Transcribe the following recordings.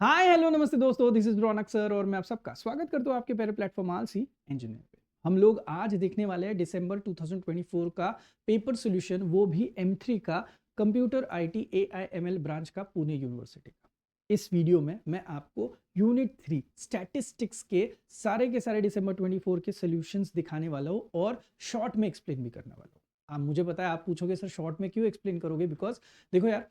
Hi hello नमस्ते दोस्तों, this is Raunak sir और मैं आप सबका स्वागत करता हूँ आपके प्यारे प्लेटफॉर्म आलसी इंजीनियर पे। हम लोग आज देखने वाले हैं दिसंबर 2024 का पेपर सॉल्यूशन, वो भी M3 का कंप्यूटर आईटी AIML ब्रांच का पुणे यूनिवर्सिटी का। इस वीडियो में मैं आपको यूनिट 3 स्टैटिस्टिक्स के सारे दिसंबर 24 के सॉल्यूशंस दिखाने वाला हूँ और शॉर्ट में एक्सप्लेन भी करने वाला हूँ। आप मुझे पता है, आप पूछोगे सर शॉर्ट में क्यों एक्सप्लेन करोगे, बिकॉज देखो यार,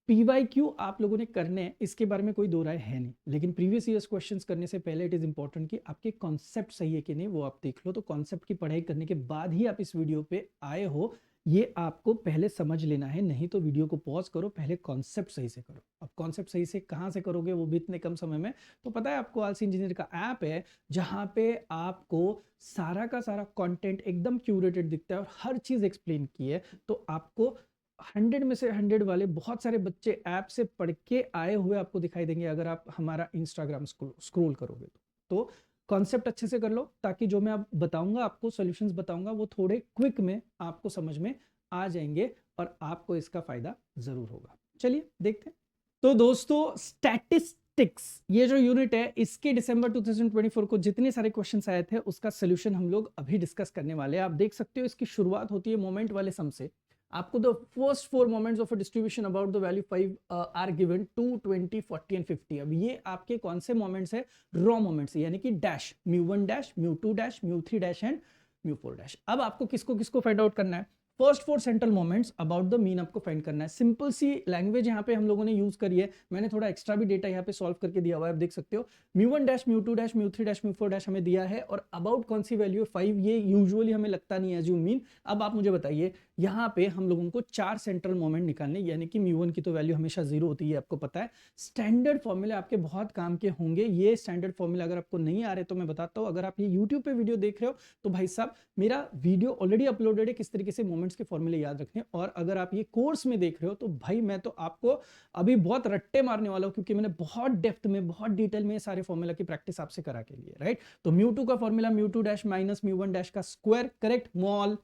पीवाईक्यू आप लोगों ने करने हैं, इसके बारे में कोई दो राय है नहीं, लेकिन प्रीवियस ईयर्स क्वेश्चंस करने से पहले इट इज इंपॉर्टेंट कि आपके कॉन्सेप्ट सही है कि नहीं वो आप देख लो। तो कॉन्सेप्ट की पढ़ाई करने के बाद ही आप इस वीडियो पे आए हो, ये आपको पहले समझ लेना है, नहीं तो वीडियो को पॉज करो, पहले कॉन्सेप्ट सही से करो। अब कॉन्सेप्ट सही से कहाँ से करोगे, वो भी इतने कम समय में। तो पता है आपको, आलसी इंजीनियर का ऐप है जहां पे आपको सारा का सारा कंटेंट एकदम क्यूरेटेड दिखता है और हर चीज एक्सप्लेन की है। तो आपको 100 में से 100 वाले बहुत सारे बच्चे ऐप से पढ़ के आए हुए आपको दिखाई देंगे अगर आप हमारा इंस्टाग्राम स्क्रॉल करोगे तो कॉन्सेप्ट अच्छे से कर लो, ताकि जो मैं अब बताऊंगा, आपको सॉल्यूशंस बताऊंगा, वो थोड़े क्विक में आपको समझ में आ जाएंगे और आपको इसका फायदा जरूर होगा। चलिए देखते हैं। तो दोस्तों, स्टैटिस्टिक्स ये जो यूनिट है, इसके दिसंबर 2024 को जितने सारे क्वेश्चंस आए थे उसका सोल्यूशन हम लोग अभी डिस्कस करने वाले हैं। आप देख सकते हो इसकी शुरुआत होती है मोमेंट वाले सम से। आपको the first 4 moments of a distribution about the value 5 are given 2, 20, 40 and 50। अब ये आपके कौन से मोमेंट्स है? रॉ मोमेंट्स, यानी कि dash, μ1 dash, μ2 dash, μ3 dash and μ4 dash. अब आपको किसको किसको फाइंड आउट करना है? First 4 central moments about the mean आपको फाइंड करना है। सिंपल सी लैंग्वेज यहाँ पे हम लोगों ने यूज करी है, मैंने थोड़ा एक्स्ट्रा भी डेटा यहाँ पे सॉल्व करके दिया हुआ है, आप देख सकते हो। μ1 डैश, μ2 डैश, μ3 डैश, μ4 डैश हमें दिया है, और अबाउट कौन सी वैल्यू है? 5। ये यूजुअली हमें लगता नहीं है एज यू मीन। अब आप मुझे बताइए, यहाँ पे हम लोगों को 4 सेंट्रल मोमेंट निकालने, यानी कि μ1 की तो वैल्यू हमेशा 0 होती है, आपको पता है। स्टैंडर्ड फॉर्मूले आपके बहुत काम के होंगे। ये स्टैंडर्ड फॉर्मूला अगर आपको नहीं आ रहे तो मैं बताता हूँ। अगर आप ये यूट्यूब पे वीडियो देख रहे हो तो भाई साहब, मेरा वीडियो ऑलरेडी अपलोडेड है किस तरीके से मोमेंट्स के फॉर्मूले याद रखने। और अगर आप ये कोर्स में देख रहे हो तो भाई मैं तो आपको अभी बहुत रट्टे मारने वाला हूँ, क्योंकि मैंने बहुत डेप्थ में, बहुत डिटेल में सारे फॉर्मूला की प्रैक्टिस आपसे करा के लिए, राइट। तो μ2 का फॉर्मूला μ2 डैश माइनस μ1 डैश का square, correct. Mall,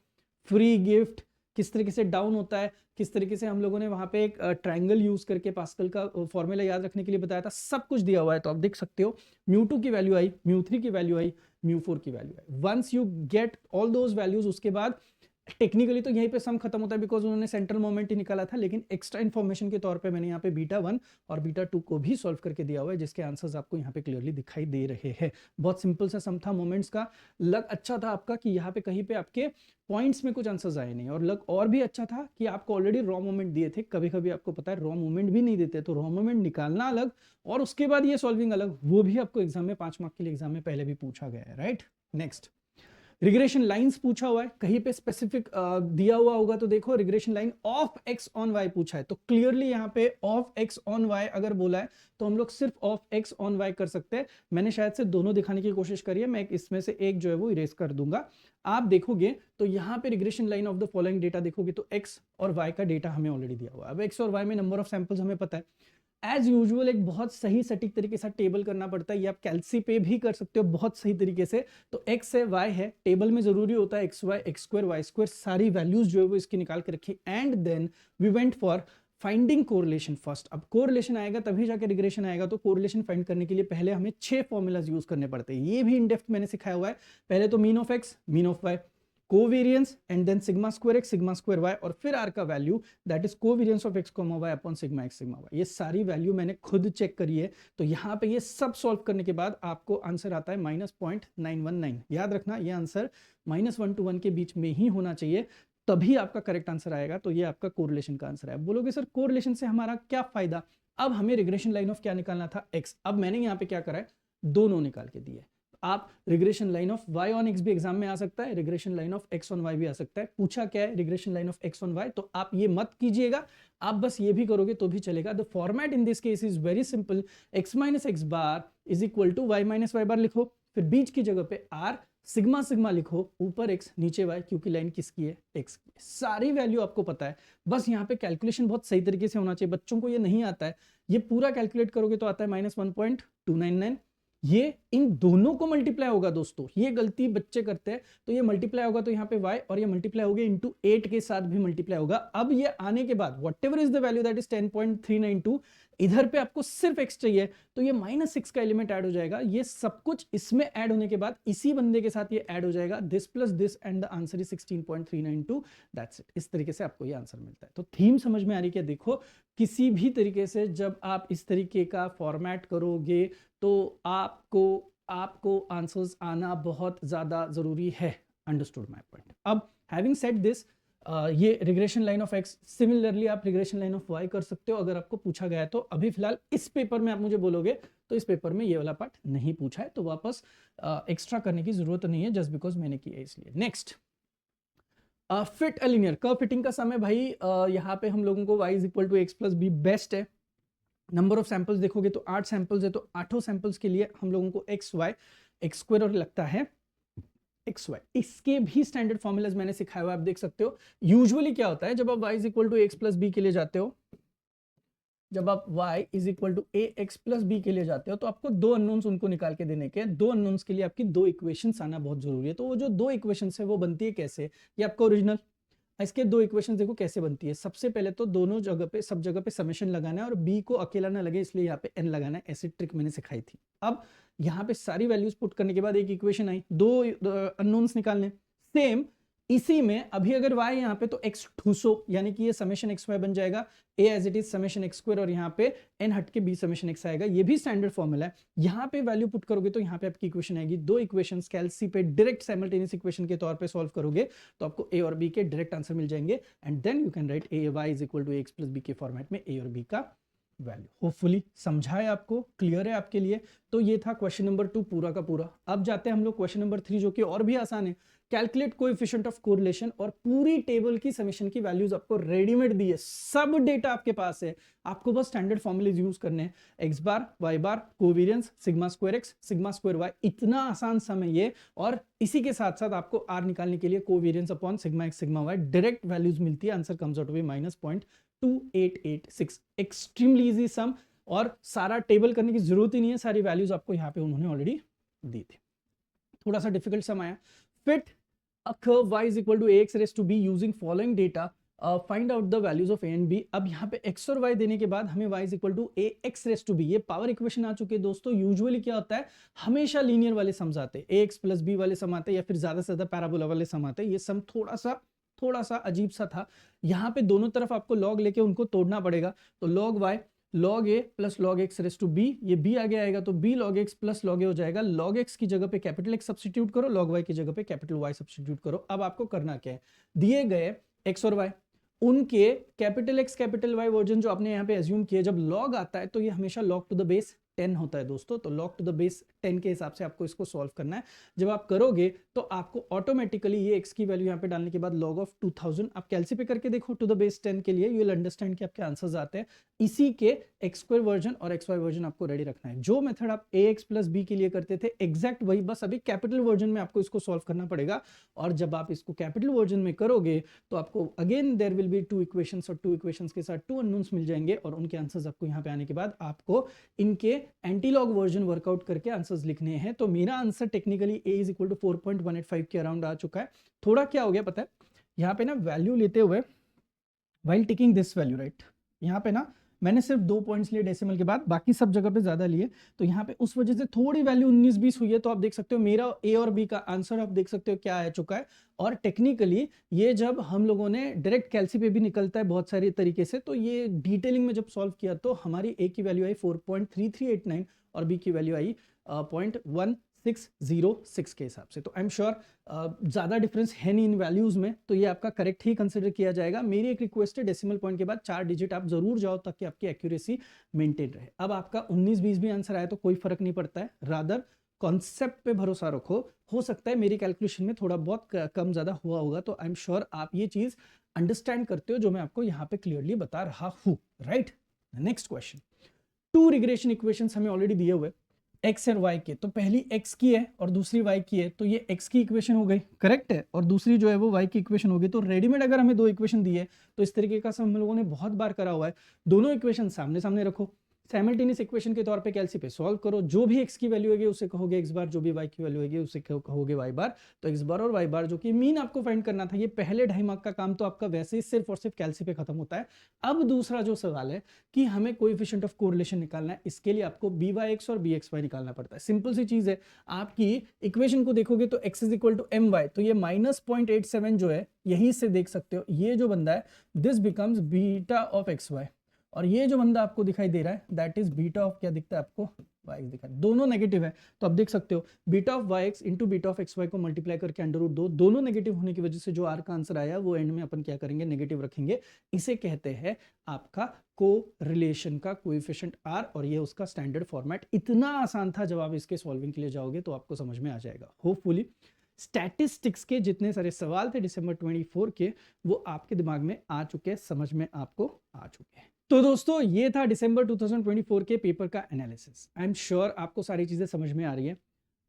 free gift, किस तरीके से डाउन होता है, किस तरीके से हम लोगों ने वहां पे एक ट्रायंगल यूज करके पास्कल का फॉर्मूला याद रखने के लिए बताया था, सब कुछ दिया हुआ है। तो आप देख सकते हो μ2 की वैल्यू आई, μ3 की वैल्यू आई, μ4 की वैल्यू आई। Once you get all those values, उसके बाद टेक्निकली तो यहीं पे सम खत्म होता है, बिकॉज उन्होंने सेंट्रल मोमेंट ही निकाला था, लेकिन एक्स्ट्रा इन्फॉर्मेशन के तौर पे मैंने यहाँ पे β1 और β2 को भी सॉल्व करके दिया हुआ है, जिसके आंसर्स आपको यहाँ पे क्लियरली दिखाई दे रहे हैं। बहुत सिंपल सा सम था मोमेंट्स का। लग अच्छा था आपका कि यहाँ पे कहीं पे आपके पॉइंट्स में कुछ आंसर्स आए नहीं, और लग और भी अच्छा था कि आपको ऑलरेडी रॉ मोमेंट दिए थे। कभी कभी आपको पता है रॉ मोमेंट भी नहीं देते, तो रॉ मोमेंट निकालना अलग और उसके बाद ये सॉल्विंग अलग, वो भी आपको एग्जाम में 5 मार्क के लिए एग्जाम में पहले भी पूछा गया है, राइट। नेक्स्ट, रिग्रेशन लाइंस पूछा हुआ है, कहीं पे स्पेसिफिक दिया हुआ होगा तो देखो, regression line of x on y पूछा है, तो क्लियरली यहाँ पे ऑफ एक्स ऑन वाई अगर बोला है तो हम लोग सिर्फ ऑफ एक्स ऑन वाई कर सकते हैं। मैंने शायद से दोनों दिखाने की कोशिश करी है, मैं इसमें से एक जो है वो इरेज कर दूंगा। आप देखोगे तो यहाँ पे regression line of the following data देखोगे तो एक्स और वाई का डेटा हमें ऑलरेडी दिया हुआ है। अब एक्स और वाई में नंबर ऑफ सैंपल्स हमें पता है। एज यूजुअल एक बहुत सही सटीक तरीके से टेबल करना पड़ता है, ये आप कैलसी पे भी कर सकते हो बहुत सही तरीके से। तो एक्स है, वाई है, टेबल में जरूरी होता है x y, x square, y square, सारी वैल्यूज जो है वो इसकी निकाल के रखी, and then we went for finding correlation first. अब कोरिलेशन आएगा तभी जाके रिग्रेशन आएगा, तो कोरिलेशन फाइंड करने के लिए पहले हमें 6 फॉर्मूलाज यूज करने पड़ते हैं, ये भी इन डेप्थ मैंने सिखाया हुआ है। पहले तो mean of x, mean of y, covariance, and then sigma square x, sigma square y, और फिर आर का value, that is covariance of x comma y upon sigma x sigma y. ये सारी वैल्यू मैंने खुद चेक करी है। तो यहाँ पे ये सब सॉल्व करने के बाद आपको आंसर आता है -0.919। याद रखना, ये आंसर -1 to 1 के बीच में ही होना चाहिए, तभी आपका करेक्ट आंसर आएगा। तो ये आपका कोरिलेशन का आंसर है। बोलोगे सर कोरिलेशन से हमारा क्या फायदा? अब हमें रिग्रेशन लाइन ऑफ क्या निकालना था? एक्स। अब मैंने यहाँ पे क्या करा है, दोनों निकाल के दिए। आप regression line of y on x भी एग्जाम में आ सकता है, regression line of x on y भी आ सकता है। पूछा क्या है? Regression line of x on y। तो आप ये मत कीजिएगा, आप बस ये भी करोगे तो भी चलेगा। The format in this case is very simple, x minus x bar is equal to y minus y bar लिखो, फिर बीच की जगह पे r, सिग्मा सिग्मा लिखो, ऊपर x नीचे y, क्योंकि लाइन किसकी है? x की। सारी वैल्यू आपको पता है, बस यहाँ पे कैलकुलेशन बहुत सही तरीके से होना चाहिए। बच्चों को ये नहीं आता है, ये पूरा कैलकुलेट करोगे तो आता है -1.299। ये इन दोनों को मल्टीप्लाई होगा दोस्तों, ये गलती बच्चे करते हैं। तो ये मल्टीप्लाई होगा तो यहाँ पे y, और ये मल्टीप्लाई होगा इंटू 8 के साथ भी मल्टीप्लाई होगा। अब ये आने के बाद whatever is the value that is 10.392, इधर पे आपको सिर्फ x चाहिए, तो ये -6 का एलिमेंट ऐड हो जाएगा। ये सब कुछ इसमें ऐड होने के बाद इसी बंदे के साथ ये ऐड हो जाएगा, this plus this and the answer is 16.392, that's it. इस तरीके से आपको ये आंसर मिलता है। तो थीम समझ में आ रही है? देखो किसी भी तरीके से जब आप इस तरीके का फॉर्मेट करोगे तो आपको आंसर्स आना बहुत ज्यादा जरूरी है। Understood my point. अब हैविंग सेड दिस, ये regression line of x, similarly आप रिग्रेशन लाइन ऑफ वाई कर सकते हो अगर आपको पूछा गया है तो। अभी फिलहाल इस पेपर में आप मुझे बोलोगे तो इस पेपर में ये वाला पार्ट नहीं पूछा है, तो वापस एक्स्ट्रा करने की जरूरत नहीं है जस्ट बिकॉज मैंने किया है इसलिए। Next, fit a linear curve fitting का समय भाई, यहाँ पे हम लोगों को y is equal to x plus b best है। नंबर ऑफ सैंपल्स देखोगे तो 8 सैंपल्स है, तो 8 सैंपल्स के लिए हम लोगों को एक्स वाई एक्स स्क्वायर और लगता है एक्स वाई। इसके भी स्टैंडर्ड फॉर्मूलाज मैंने सिखाया हुआ, आप देख सकते हो। यूजुअली क्या होता है जब आप y is equal to x plus b के लिए जाते हो, जब आप y is equal to a x plus b के लिए जाते हो तो आपको दो अननोन्स उनको निकाल के देने के, दो अननोन्स के लिए आपकी दो इक्वेशंस आना बहुत जरूरी है। तो वो जो दो इक्वेशंस है वो बनती है कैसे, ये आपका ओरिजिनल। इसके दो इक्वेशंस देखो कैसे बनती है। सबसे पहले तो दोनों जगह पे, सब जगह पे समेशन लगाना है और b को अकेला ना लगे इसलिए यहाँ पे n लगाना है। ऐसी ट्रिक मैंने सिखाई थी। अब यहाँ पे सारी वैल्यूज पुट करने के बाद एक इक्वेशन आई, दो अननोन्स निकालने। सेम इसी में अभी अगर y यहाँ पे तो x ठूसो, यानी कि ये समेशन एक्स वाई बन जाएगा, a as it is summation x square और यहाँ पे n हट के b समेशन x आएगा। ये भी स्टैंडर्ड फॉर्मूला है। यहाँ पे वैल्यू पुट करोगे तो यहाँ पे आपकी इक्वेशन आएगी। दो इक्वेशंस कैलसी पे डायरेक्ट साइमल्टेनियस इक्वेशन के तौर पे सॉल्व करोगे तो आपको a और b के डायरेक्ट आंसर मिल जाएंगे and then you can write a y is equal to x plus b के फॉर्मेट में a और b का वैल्यू। होपफुली समझा है आपको, क्लियर है आपके लिए। तो ये था क्वेश्चन नंबर 2 पूरा का पूरा। अब जाते हैं हम लोग क्वेश्चन नंबर 3 जो कि और भी आसान है। कैलकुलेट कोएफिशिएंट ऑफ कोरिलेशन, और पूरी टेबल की समेशन की वैल्यूज आपको रेडीमेड दी है, सब डेटा आपके पास है, आपको बस स्टैंडर्ड फॉर्मूलेज यूज करने हैं। X bar y bar covariance sigma square x sigma square y, इतना आसान सम है ये। और इसी के साथ साथ आपको आर निकालने के लिए covariance upon sigma x sigma y direct values मिलती है। Answer comes out to be -0.2886। Extremely easy sum, और सारा टेबल करने की जरूरत ही नहीं है, सारी वैल्यूज आपको यहाँ पे उन्होंने ऑलरेडी दी थी। थोड़ा सा डिफिकल्ट सम आया। Fit a curve y is equal to ax raised to b using following data, find out the values of a and b। अब यहाँ पे x और y देने के बाद हमें y is equal to ax raised to b, ये power equation आ चुकी है दोस्तों। यूजुअली क्या होता है, हमेशा लीनियर वाले सम्स आते हैं, ax प्लस b वाले सम आते हैं या फिर ज्यादा से ज्यादा पैराबोला वाले सम आते हैं। ये सम थोड़ा सा अजीब सा था। यहाँ पे दोनों तरफ आपको लॉग लेके उनको तोड़ना पड़ेगा। तो log y log a plus log x raise to b, ये b आगे आएगा तो b log x plus log a हो जाएगा। log x की जगह पे कैपिटल x सब्स्टिट्यूट करो, log y की जगह पे कैपिटल y सब्स्टिट्यूट करो। अब आपको करना क्या है, दिए गए x और y, उनके capital x capital y version जो आपने यहाँ पे एज्यूम किए, जब log आता है तो ये हमेशा log टू द बेस 10 होता है दोस्तों। तो log टू द बेस 10 के हिसाब से आपको इसको सॉल्व करना है। जब आप करोगे तो आपको ऑटोमेटिकली ये x की वैल्यू यहाँ पे डालने के बाद log ऑफ 2000 आप कैलसी पे करके देखो टू द बेस 10 के लिए, यू विल अंडरस्टैंड कि आपके आंसर्स आते हैं। इसी के x स्क्वायर वर्जन और xy वर्जन आपको रेडी रखना है। जो मेथड आप ax प्लस b के लिए करते थे एग्जैक्ट वही, बस अभी कैपिटल वर्जन में आपको इसको सॉल्व करना पड़ेगा। और जब आप इसको कैपिटल वर्जन में करोगे तो आपको again there will be 2 equations, और 2 इक्वेशंस के साथ 2 अननोन्स मिल जाएंगे और उनके आंसर्स आपको यहाँ पे आने के बाद आपको इनके एंटीलॉग वर्जन वर्कआउट करके आंसर्स लिखने हैं। तो मेरा answer technically a is equal to 4.185 के अराउंड आ चुका है। थोड़ा क्या हो गया पता है, यहाँ पे ना वैल्यू लेते हुए while taking this value right, यहाँ पे ना मैंने सिर्फ 2 पॉइंट्स लिए डेसिमल के बाद, बाकी सब जगह पे ज्यादा लिए, तो यहाँ पे उस वजह से थोड़ी वैल्यू 19-20 हुई है। तो आप देख सकते हो मेरा a और b का आंसर आप देख सकते हो क्या आ चुका है। और टेक्निकली ये जब हम लोगों ने डायरेक्ट कैलसी पे भी निकलता है बहुत सारी तरीके से, तो ये डिटेलिंग में जब सॉल्व किया तो हमारी a की वैल्यू आई 4.3389 और b की वैल्यू आई 0.1606 के हिसाब से। तो आई एम श्योर ज्यादा डिफरेंस है नहीं इन वैल्यूज में, तो ये आपका करेक्ट ही कंसिडर किया जाएगा। मेरी एक रिक्वेस्ट है, डेसिमल पॉइंट के बाद 4 डिजिट आप जरूर जाओ ताकि आपकी एक्यूरेसी मेंटेन रहे। अब आपका 19-20 भी आंसर आया तो कोई फर्क नहीं पड़ता है, रादर कॉन्सेप्ट पे भरोसा रखो। हो सकता है मेरी कैलकुलेशन में थोड़ा बहुत कम ज्यादा हुआ होगा, तो आई एम श्योर आप ये चीज अंडरस्टैंड करते हो जो मैं आपको यहाँ पे क्लियरली बता रहा हूँ, right. Next question, 2 regression equations हमें ऑलरेडी दिए हुए x और y के, तो पहली x की है और दूसरी y की है, तो ये x की इक्वेशन हो गई, करेक्ट है, और दूसरी जो है वो y की इक्वेशन होगी। तो रेडीमेड अगर हमें 2 इक्वेशन दी है तो इस तरीके का हम लोगों ने बहुत बार करा हुआ है। दोनों इक्वेशन सामने सामने रखो, साइमल्टेनियस इक्वेशन के तौर पे कैलसी पे सॉल्व करो, जो भी x की वैल्यू होगी उसे कहोगे x बार, जो भी y की वैल्यू होगी उसे कहोगे y बार। तो x बार और y बार जो कि मीन आपको फाइंड करना था, ये पहले 2.5 मार्क का काम तो आपका वैसे ही सिर्फ और सिर्फ कैलसी पे खत्म होता है। अब दूसरा जो सवाल है कि हमें कोएफिशिएंट ऑफ कोरिलेशन निकालना है, इसके लिए आपको byx और bxy निकालना पड़ता है। सिंपल सी चीज है, आपकी इक्वेशन को देखोगे तो x is equal to my, तो ये -0.87 जो है यहीं से देख सकते हो, ये जो बंदा है this becomes beta of xy, और ये जो बंदा आपको दिखाई दे रहा है दैट इज बीटा ऑफ, क्या दिखता है आपको, yx दिखा है, दोनों नेगेटिव है। तो आप देख सकते हो beta of yx into beta of xy को मल्टीप्लाई करके √2, दोनों नेगेटिव होने की वजह से जो r का आंसर आया वो एंड में अपन क्या करेंगे, नेगेटिव रखेंगे। इसे कहते हैं आपका को रिलेशन का कोएफिशिएंट r, और ये उसका स्टैंडर्ड फॉर्मेट। इतना आसान था, जब आप इसके सॉल्विंग के लिए जाओगे तो आपको समझ में आ जाएगा होपफुली। स्टैटिस्टिक्स के जितने सारे सवाल थे दिसंबर 24 के, वो आपके दिमाग में आ चुके हैं, समझ में आपको आ चुके हैं। तो दोस्तों ये था दिसंबर 2024 के पेपर का एनालिसिस। आई एम श्योर आपको सारी चीजें समझ में आ रही है।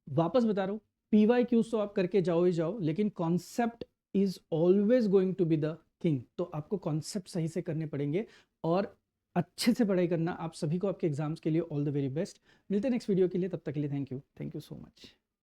वापस बता रहा हूं, PYQs तो आप करके जाओ ही जाओ, लेकिन concept is always going to be the king. तो आपको कॉन्सेप्ट सही से करने पड़ेंगे और अच्छे से पढ़ाई करना। आप सभी को आपके एग्जाम्स के लिए ऑल द वेरी बेस्ट। मिलते हैं नेक्स्ट वीडियो के लिए, तब तक के लिए थैंक यू सो मच।